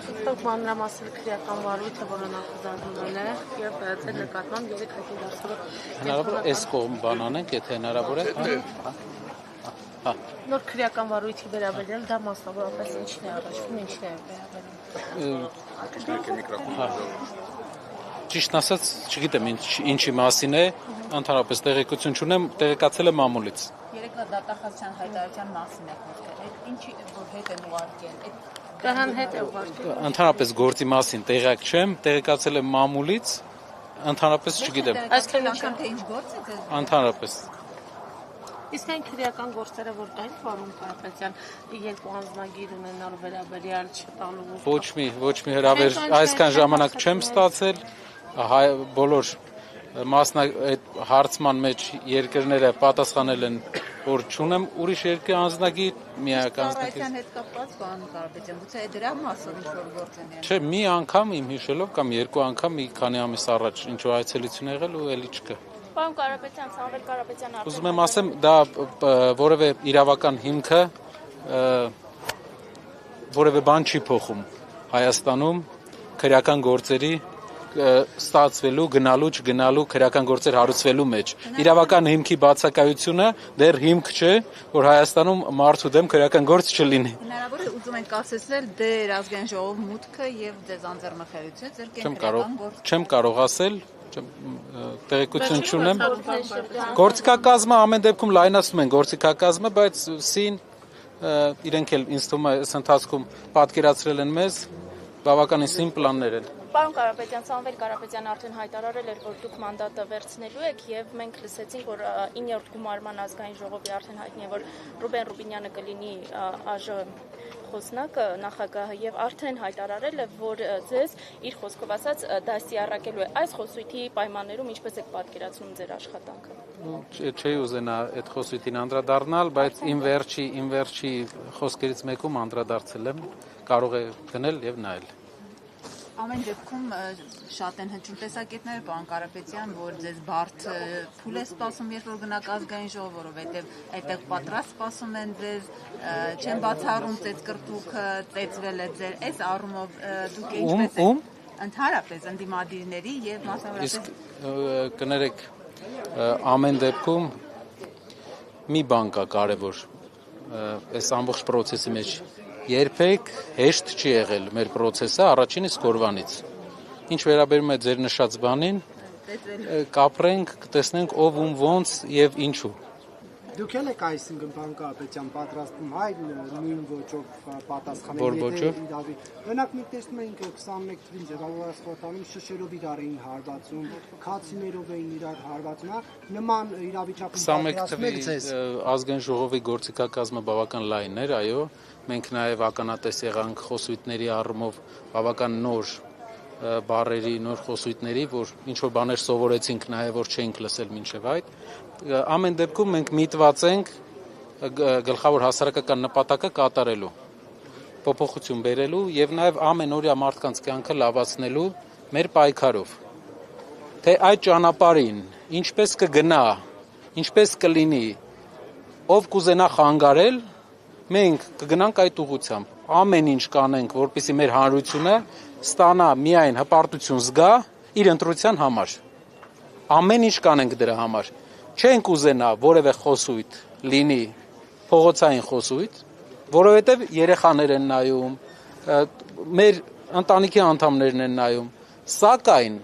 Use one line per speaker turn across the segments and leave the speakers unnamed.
Շուտով մանրամասնի քրեական վարույթը, որը նախաձեռնվել է, եւ ձեր նկատմամբ 3 հայտնի դարձնող
հնարավոր է այս կողմ բան անենք, եթե հնարավոր է։
Նոր քրեական վարույթի վերաբերյալ դա մասնավորապես ինչն է առաջվում, ինչն է վերաբերում։
Ճիշտ ասած, չգիտեմ ինչի մասին է, ընդհանրապես տեղեկություն չունեմ, տեղեկացել եմ մամուլից։
Երեկվա դատախազության հայտարարության մասին է խոսքը։ Ինչի որ հետ են ուղարկել։
Դրան հետ է ուղարկել։
Ընդհանրապես գործի մասին տեղյակ չեմ, տեղեկացել եմ մամուլից, ընդհանրապես չգիտեմ։
Այսինքն
անգամ թե ինչ գործ է ձեզ։
Ընդհանրապես։
Իսկ այն քրեական գործերը, որ կային Ֆարուն Կարապետյան, երկու անձնագիր ունենալու վերաբերյալ չտալու։
Ոչ մի հրավեր այսքան ժամանակ չեմ ստացել, բոլոր այդ հարցման մեջ երկրները պատասխանել են, որ չունեմ ուրիշ երկրի անձնագիր, միակ անձնագիր։
Ծառայության հետ կապված Ֆարուն Կարապետյան, գուցե դրա մասով ինչ որ գործ են եղել։
Չէ, մի անգամ իմ հիշելով կամ երկու անգամ մի քանի ամիս առաջ ինչ որ այցելություն եղել ու էլի չկա։
Պարոն Կարապետյան, Սամվել Կարապետյանը
Ուզում եմ ասեմ, դա որևէ իրավական հիմքը որևէ բան չի փոխում Հայաստանում քրեական գործերի ստացվելու, գնալու, չգնալու, քրեական գործեր հարուցվելու մեջ։ Իրավական հիմքի բացակայությունը դեռ հիմք չէ, որ Հայաստանում մարդու դեմ քրեական գործ չլինի։
Հնարավոր է ուզում ենք ասեցնել դեր ազգային ժողով մուտքը եւ ձեզ անձեռնխելությունը ձեր քրեական գործ։
Չեմ կարող ասել, տեղեկություն չունեմ։ Գործիքակազմը ամեն դեպքում լայնացնում են գործիքակազմը, բայց սին իրենք էլ ինձ թվում է այս ընթացքում պատկերացրել են մեզ բավականին սին պլաններ են։
Պարոն Կարապետյան, Սամվել Կարապետյանը արդեն հայտարարել էր, որ դուք մանդատը վերցնելու եք եւ մենք լսեցինք, որ 9-րդ գումարման ազգային ժողովի արդեն հայտնի է, որ Ռուբեն Ռուբինյանը կլինի ԱԺ խոսնակը, նախագահը եւ արդեն հայտարարել է, որ ձեզ իր խոսքով ասած դասիարակելու է այս խոսույթի պայմաններում ինչպես եք պատկերացնում ձեր աշխատանքը։
Չէի ուզենա այդ խոսույթին անդրադառնալ, բայց իմ վերջի խոսքերից մեկում անդրադարձել եմ, կարող է գնել եւ նայել։
Ամեն դեպքում շատ են հնչում տեսակետները, պարոն Կարապետյան, որ ձեզ բարդ փուլ է սպասում, երբ որ գնաք ազգային ժողով, որովհետև այդտեղ պատրաստ սպասում են ձեզ, չեն բացառում ծեծկռտուքը, ծեծվել է ձեր, այս առումով դուք ինչպես եք ընդհանրապես ընդդիմադիրների եւ մասնավորապես
կներեք, ամեն դեպքում մի բան կա կարևոր այս ամբողջ process-ի մեջ երբեք հեշտ չի եղել մեր process-ը առաջին իսկ օրվանից։ Ինչ վերաբերում է ձեր նշած բանին, կապրենք, կտեսնենք ով ում ոնց եւ ինչու։
Դուք եք այսինքն պարոն Կարապետյան պատրաստվում հայ նույն ոճով պատասխանել։
Որ ոճով։
Օրինակ մենք տեսնում ենք 21 թվին ձևավորվածքոտանում շշերով իրար էին հարվածում, քացիներով էին իրար հարվածում, նման իրավիճակում
21 թվի ազգային ժողովի գործիքակազմը բավական լայն էր, այո, մենք նաեւ ականատես եղանք խոսույթների առումով բավական նոր բարերի, նոր խոսույթների, որ ինչ որ բաներ սովորեցինք նաեւ որ չէինք լսել մինչեւ այդ։ Ամեն դեպքում մենք միտված ենք գլխավոր հասարակական նպատակը կատարելու, փոփոխություն բերելու եւ նաեւ ամենօրյա մարդկանց կյանքը լավացնելու մեր պայքարով։ Թե այդ ճանապարհին ինչպես կգնա, ինչպես կլինի, ով կուզենա խանգարել, մենք կգնանք այդ ուղղությամբ։ Ամեն ինչ կանենք, որպեսզի մեր հանրությունը ստանա միայն հպարտություն զգա իր ընտրության համար։ Ամեն ինչ կանենք դրա համար։ Չենք ուզենա որևէ խոսույթ լինի փողոցային խոսույթ, որովհետև երեխաներ են նայում, մեր ընտանիքի անդամներն են նայում, սակայն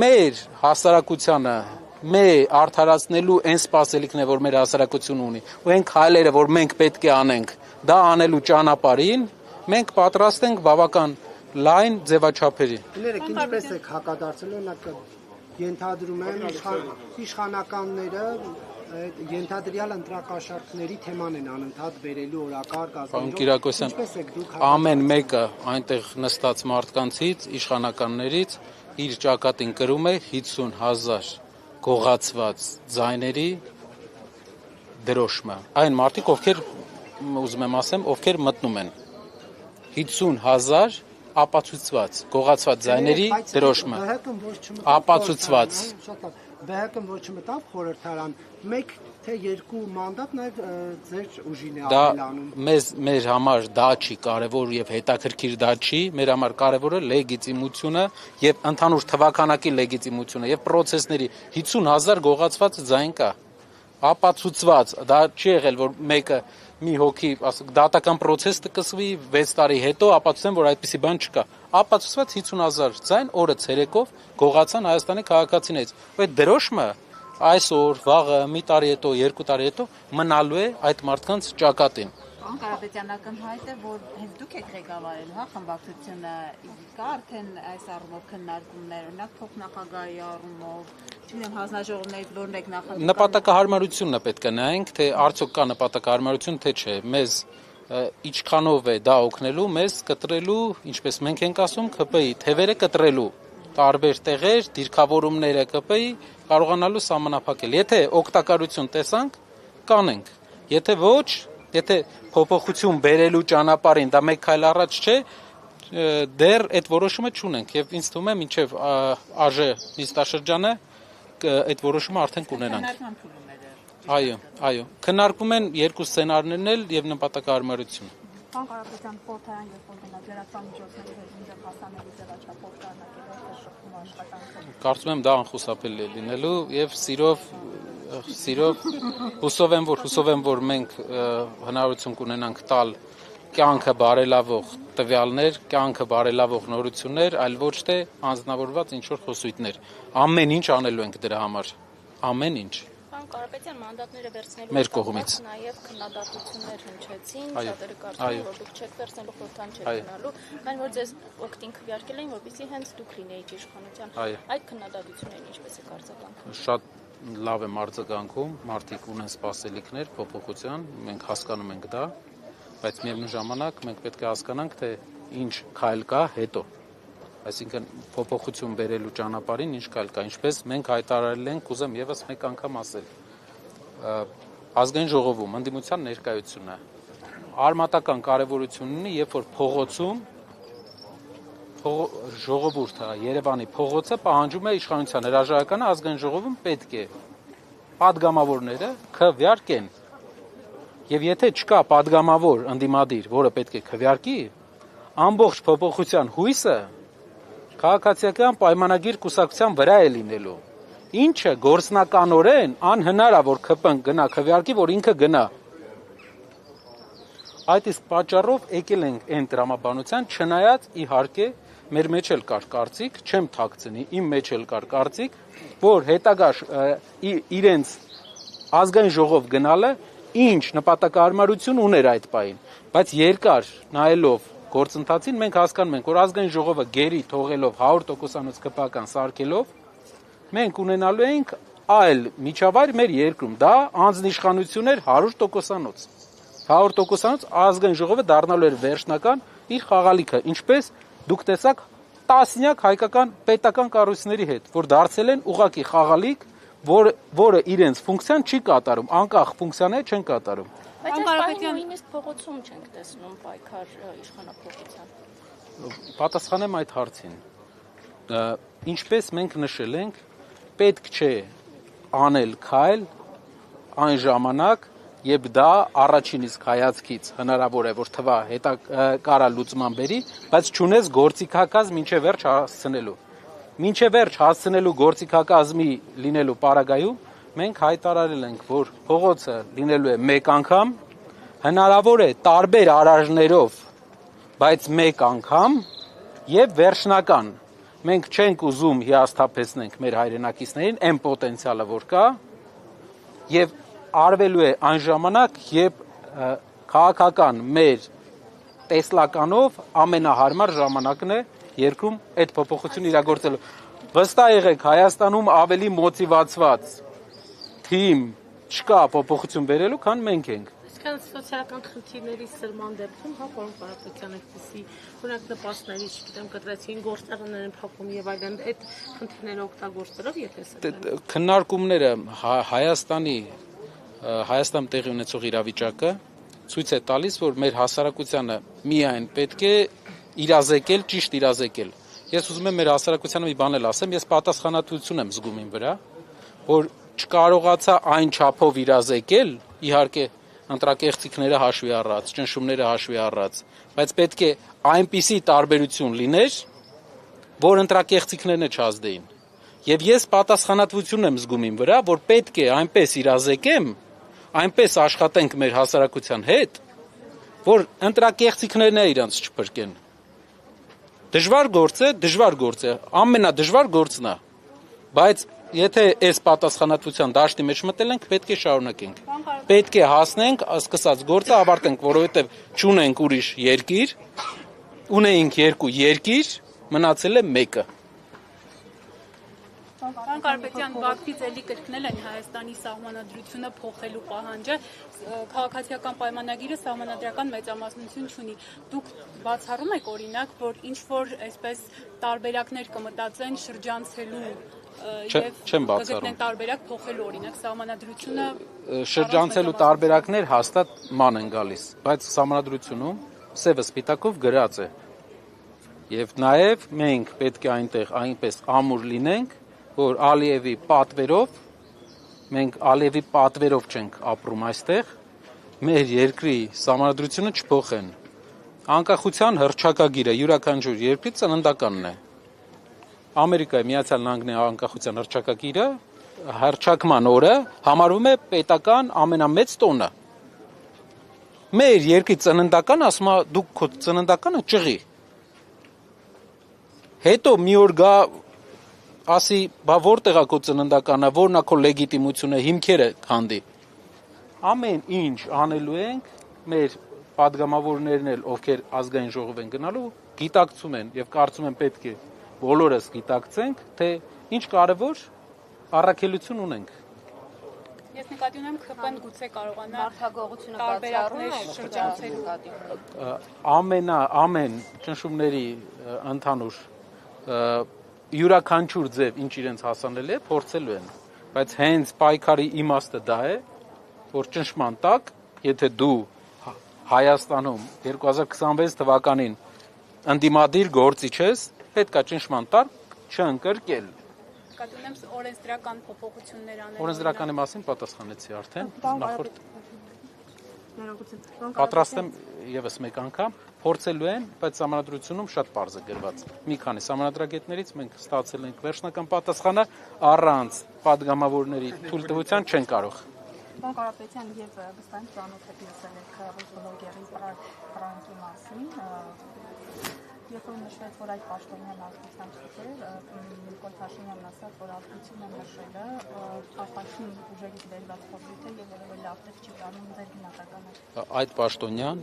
մեր հասարակությանը արդարացնելու այն սպասելիքն է, որ մեր հասարակությունը ունի, ու այն քայլերը, որ մենք պետք է անենք, դա անելու ճանապարհին մենք պատրաստ ենք բավական լայն ձևաչափերի։
Ներեք, ինչպես եք հակադարձել, օրինակ ենթադրում եմ իշխանականները ենթադրյալ ընտրակաշառքների թեման են անընդհատ բերելու օրակարգ
Պարոն Կիրակոսյան, ամեն մեկը այնտեղ նստած մարդկանցից, իշխանականներից իր ճակատին կրում է 50,000 գողացված ձայների դրոշմը։ Այն մարդիկ, ովքեր ուզում եմ ասեմ, ովքեր մտնում են 50,000 ապացուցված գողացված ձայների դրոշմը ապացուցված
ԲՀԿ-ն որ չմտավ խորհրդարան, մեկ թե երկու մանդատ նաև ձեր ուժին է
Դա
ավելանում։
մեր համար դա չի կարևոր եւ հետաքրքիր դա չի, մեր համար կարևորը լեգիտիմությունը եւ ընդհանուր թվականակի լեգիտիմությունը եւ պրոցեսների 50,000 գողացված ձայն կա։ Ապացուցված, դա չի եղել, որ մեկը մի հոգի, ասենք, դատական process կսկսվի 6 տարի հետո, ապացուցեն, որ այդպիսի բան չկա։ Ապացուցված 50,000 ձայն օրը ցերեկով գողացան Հայաստանի քաղաքացիներից։ Այդ դրոշմը այսօր, վաղը, մի տարի հետո, 2 տարի հետո մնալու է այդ մարդկանց ճակատին։
Պարոն Կարապետյան, ակնհայտ է, որ հենց դուք եք ղեկավարել, հա, խմբակցությունը, կա արդեն այս առումով քննարկումներ, օրինակ փոխնախագահի առումով, չգիտեմ, հանձնաժողովներից որն եք նախընտրում։
Նպատակահարմարությունն է պետք է նայենք, թե արդյոք կա նպատակահարմարություն, թե չէ։ Մեզ իչքանով է դա օգնելու, մեզ կտրելու, ինչպես մենք ենք ասում, ԿՊ-ի թևերը կտրելու տարբեր տեղեր, դիրքավորումները ԿՊ-ի կարողանալու սահմանափակել։ Եթե օգտակարություն տեսանք, կանենք։ Եթե ոչ, եթե փոփոխություն բերելու ճանապարհին դա մեկ քայլ առաջ չէ, դեռ այդ որոշումը չունենք եւ ինձ թվում է մինչեւ ԱԺ նիստաշրջանը այդ որոշումը արդեն կունենանք։ Այո, քննարկում են երկու սցենարներն էլ եւ նպատակահարմարություն։
Պարոն Կարապետյան, խորհրդարան երբ որ գնաց լրատվամիջոցների հետ մինչև հասանելի ձևաչափով շարունակել եք շփում աշխատանքը։
Կարծում եմ դա անխուսափելի է լինելու եւ սիրով հուսով եմ, որ մենք հնարավորություն կունենանք տալ կյանքը բարելավող տվյալներ, կյանքը բարելավող նորություններ, այլ ոչ թե անձնավորված ինչ-որ խոսույթներ։ Ամեն ինչ անելու ենք դրա համար։ Ամեն ինչ։
Պարոն Կարապետյան, մանդատները վերցնելու
Մեր կողմից
նաև քննադատություններ հնչեցին, շատերը կարծում են, որ դուք չեք վերցնելու խորհրդան չեք գնալու, քանի որ ձեզ օգտին քվեարկել էին, որպեսզի հենց դուք լինեիք իշխանության։ Այդ քննադատություններին ինչպես եք արձագանքում։
Շատ լավ եմ արձագանքում, մարդիկ ունեն սպասելիքներ փոփոխության, մենք հասկանում ենք դա, բայց միևնույն ժամանակ մենք պետք է հասկանանք, թե ինչ քայլ կա հետո։ Այսինքն փոփոխություն բերելու ճանապարհին ինչ կայլ կա, ինչպես մենք հայտարարել ենք, կուզեմ եւս մեկ անգամ ասել։ Ազգային ժողովում ընդդիմության ներկայությունը արմատական կարևորություն ունի, երբ որ փողոցում ժողովուրդը, Երևանի փողոցը պահանջում է իշխանության հրաժարականը, ազգային ժողովում պետք է падգամավորները քվեարկեն։ Եվ եթե չկա падգամավոր ընդդիմադիր, որը պետք է քվեարկի, ամբողջ փոփոխության հույսը քաղաքացիական պայմանագիր կուսակցության վրա է լինելու, ինչը գործնականորեն անհնար է, որ ԿՊ-ն գնա քվեարկի, որ ինքը գնա։ Այդ իսկ պատճառով եկել ենք այն տրամաբանության, չնայած իհարկե մեր մեջ էլ կար կարծիք, չեմ թաքցնի, իմ մեջ էլ կար կարծիք, որ հետագա իրենց ազգային ժողով գնալը ինչ նպատակահարմարություն ուներ այդ պահին, բայց երկար նայելով գործընթացին մենք հասկանում ենք, որ ազգային ժողովը գերի թողելով 100%-անոց ԿՊ-ական սարքելով, մենք ունենալու ենք այլ միջավայր մեր երկրում, դա անձնիշխանություն էր 100%-անոց։ 100%-անոց ազգային ժողովը դառնալու էր վերջնական իր խաղալիքը, ինչպես դուք տեսաք տասնյակ հայկական պետական կառույցների հետ, որ դարձել են ուղղակի խաղալիք, որը իրենց ֆունկցիան չի կատարում, անկախ ֆունկցիաները չեն կատարում։
Բայց այս պահին նույնիսկ փողոցում չենք տեսնում պայքար իշխանափոխության։
Պատասխանեմ այդ հարցին։ Ինչպես մենք նշել ենք, պետք չէ անել քայլ այն ժամանակ, երբ դա առաջին իսկ հայացքից հնարավոր է, որ թվա հետակարա լուծման բերի, բայց չունես գործիքակազմ մինչև վերջ հասցնելու։ Մինչև վերջ հասցնելու գործիքակազմի լինելու պարագայում մենք հայտարարել ենք, որ փողոցը լինելու է մեկ անգամ, հնարավոր է տարբեր արարժներով, բայց մեկ անգամ եւ վերջնական։ Մենք չենք ուզում հիասթափեցնենք մեր հայրենակիցներին, այն պոտենցիալը, որ կա, եւ արվելու է այն ժամանակ, երբ քաղաքական մեր տեսլականով ամենահարմար ժամանակն է երկրում այդ փոփոխությունը իրագործելու։ Վստահ եղեք, Հայաստանում ավելի մոտիվացված թիմ չկա փոփոխություն բերելու, քան մենք ենք։
Այսինքն սոցիալական խնդիրների սրման դեպքում, հա, պարոն Կարապետյան, այդպիսի օրինակ նպաստների, չգիտեմ, կտրեցին գործարաններ են փակում եւ այլն, այդ խնդիրները օգտագործելով, եթե սրան։
Քննարկումները Հայաստանում տեղի ունեցող իրավիճակը ցույց է տալիս, որ մեր հասարակությանը միայն պետք է իրազեկել, ճիշտ իրազեկել։ Ես ուզում եմ մեր հասարակությանը մի բան էլ ասեմ, ես պատասխանատվություն եմ զգում իմ վրա, որ չկարողացա այն չափով իրազեկել, իհարկե ընտրակեղծիքները հաշվի առած, ճնշումները հաշվի առած, բայց պետք է այնպիսի տարբերություն լիներ, որ ընտրակեղծիքներն չազդեին։ Եվ ես պատասխանատվություն եմ զգում իմ վրա, որ պետք է այնպես իրազեկեմ, այնպես աշխատենք մեր հասարակության հետ, որ ընտրակեղծիքներն իրանց չփրկեն։ Դժվար գործ է, ամենադժվար գործն է, բայց եթե այս պատասխանատվության դաշտի մեջ մտել ենք, պետք է շարունակենք։ Պետք է հասնենք սկսած գործը ավարտենք, որովհետև չունենք ուրիշ երկիր, ունեինք 2 երկիր, մնացել է 1-ը։
Պարոն Կարապետյան, Բաքվից էլի կրկնել են Հայաստանի սահմանադրությունը փոխելու պահանջը, քաղաքացիական պայմանագիրը սահմանադրական մեծամասնություն չունի։ Դուք բացառում եք օրինակ, որ ինչ որ այսպես տարբերակներ կմտածեն շրջանցելու
Չեմ բացառում։
կգտնեն տարբերակ փոխելու օրինակ սահմանադրությունը
Շրջանցելու տարբերակներ հաստատ ման են գալիս, բայց սահմանադրությունում սևը սպիտակով գրած է։ Եվ նաև մենք պետք է այնտեղ այնպես ամուր լինենք, որ Ալիևի պատվերով, մենք Ալիևի պատվերով չենք ապրում այստեղ, մեր երկրի սահմանադրությունը չփոխեն։ Անկախության հռչակագիրը յուրաքանչյուր երկրի ծննդականն է։ Ամերիկայի Միացյալ Նահանգների անկախության հռչակագիրը հռչակման օրը համարվում է պետական ամենամեծ տոնը։ Մեր երկրի ծննդական ասում է դուք քո ծննդականը ճղի։ Հետո մի օր գա ասի, բա որտեղ է քո ծննդականը, որն է քո լեգիտիմությունը, հիմքերը քանդի։ Ամեն ինչ անելու ենք, մեր падգամավորներն էլ, ովքեր ազգային ժողով են գնալու, գիտակցում են եւ կարծում եմ պետք է բոլորս գիտակցենք, թե ինչ կարևոր առաքելություն ունենք։
Ես նկատի ունեմ ԽՊ-ն գուցե կարողանա
Մարդագողությունը
տարբերակներ շրջանցելու։
Ամեն ճնշումների ընդհանուր յուրաքանչյուր ձև ինչ իրենց հասանել է, փորձելու են, բայց հենց պայքարի իմաստը դա է, որ ճնշման տակ, եթե դու Հայաստանում 2026 թվականին ընդդիմադիր գործիչ ես, պետք է ճնշման տակ չընկրկել։
Նկատի ունեմ օրենսդրական փոփոխություններ անել։
Օրենսդրականի մասին պատասխանեցի արդեն, նախորդ պատրաստ եմ եւս մեկ անգամ փորձելու են, բայց սահմանադրությունում շատ պարզ է գրված։ Մի քանի սահմանադրագետներից մենք ստացել ենք վերջնական պատասխանը, առանց падգամավորների թույլտվության չեն կարող։
Պարոն Կարապետյան, եւ վստահ եմ ծանոթ եք լսել եք բլոգերի Ֆրանկի մասին, երբ որ նշվեց, որ այդ պաշտոնյան ազգության ցուցեր, Նիկոլ Փաշինյանն ասաց, որ ազգությունը նշելը փախչին ուժերից վերված խոսք է եւ որևէ լավ տեղ չի տանում ձեր գնահատականը։
Այդ պաշտոնյան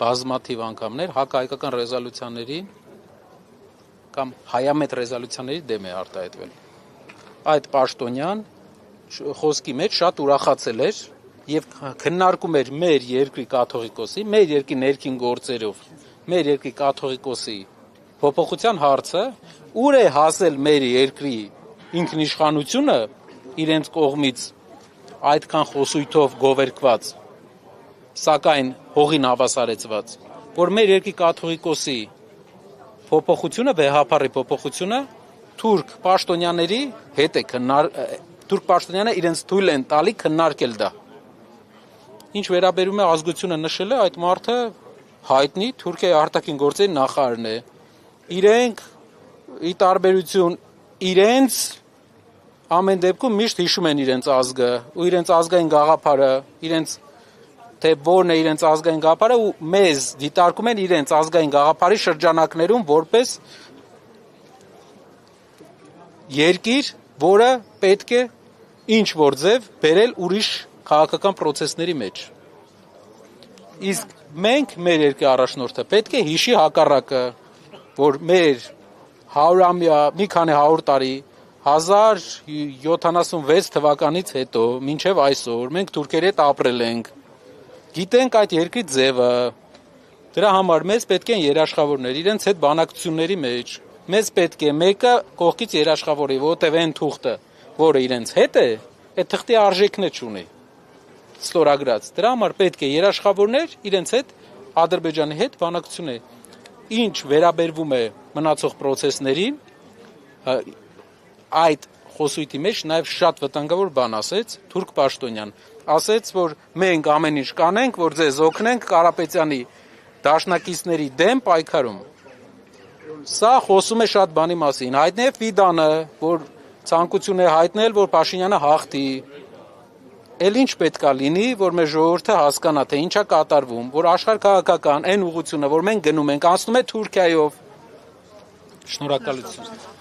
բազմաթիվ անգամներ հակահայկական ռեզոլյուցիաների կամ հայամետ ռեզոլյուցիաների դեմ է արտահայտվել։ Այդ պաշտոնյան խոսքի մեջ շատ ուրախացել էր եւ քննարկում էր մեր երկրի կաթողիկոսի, մեր երկրի ներքին գործերով, մեր երկրի կաթողիկոսի փոփոխության հարցը, ուր է հասել մեր երկրի ինքնիշխանությունը իրենց կողմից այդքան խոսույթով գովերքված, սակայն հողին հավասարեցված, որ մեր երկրի կաթողիկոսի փոփոխությունը, վեհապարի փոփոխությունը թուրք պաշտոնյաների հետ է թուրք պաշտոնյանը իրենց թույլ են տալի քննարկել դա։ Ինչ վերաբերում է ազգությունը նշելը, այդ մարդը հայտնի Թուրքիայի արտաքին գործերի նախարարն է։ Իրենք ի տարբերություն իրենց ամեն դեպքում միշտ հիշում են իրենց ազգը ու իրենց ազգային գաղափարը, իրենց թե որն է իրենց ազգային գաղափարը ու մեզ դիտարկում են իրենց ազգային գաղափարի շրջանակներում որպես երկիր, որը պետք է ինչ որ ձև բերել ուրիշ քաղաքական process-ների մեջ։ Իսկ մենք մեր երկրի առաջնորդը պետք է հիշի հակառակը, որ մեր 100-ամյա, մի քանի 100 տարի 1076 թվականից հետո մինչև այսօր մենք թուրքերի հետ ապրել ենք։ Գիտենք այդ երկրի ձևը։ Դրա համար մեզ պետք են երաշխավորներ իրենց հետ բանակցությունների մեջ։ Մեզ պետք է մեկը կողքից երաշխավորի, որտեղ այն թուղթը, որը իրենց հետ է, այդ թղթի արժեքն չունի։ Ստորագրած։ Դրա համար պետք է երաշխավորներ իրենց հետ Ադրբեջանի հետ բանակցություն է։ Ինչ վերաբերվում է մնացող process-ներին, այդ խոսույթի մեջ նաև շատ վտանգավոր բան ասեց թուրք պաշտոնյան, ասեց, որ մենք ամեն ինչ կանենք, որ ձեզ օգնենք Կարապետյանի դաշնակիցների դեմ պայքարում։ Սա խոսում է շատ բանի մասին, հայտնի է Ֆիդանը, որ ցանկություն է հայտնել, որ Փաշինյանը հաղթի։ Էլ ինչ պետքա լինի, որ մեր ժողովուրդը հասկանա, թե ինչա կատարվում, որ աշխարհքաղաքական այն ուղղությունը, որ մենք գնում ենք, անցնում է Թուրքիայով։ Շնորհակալություն։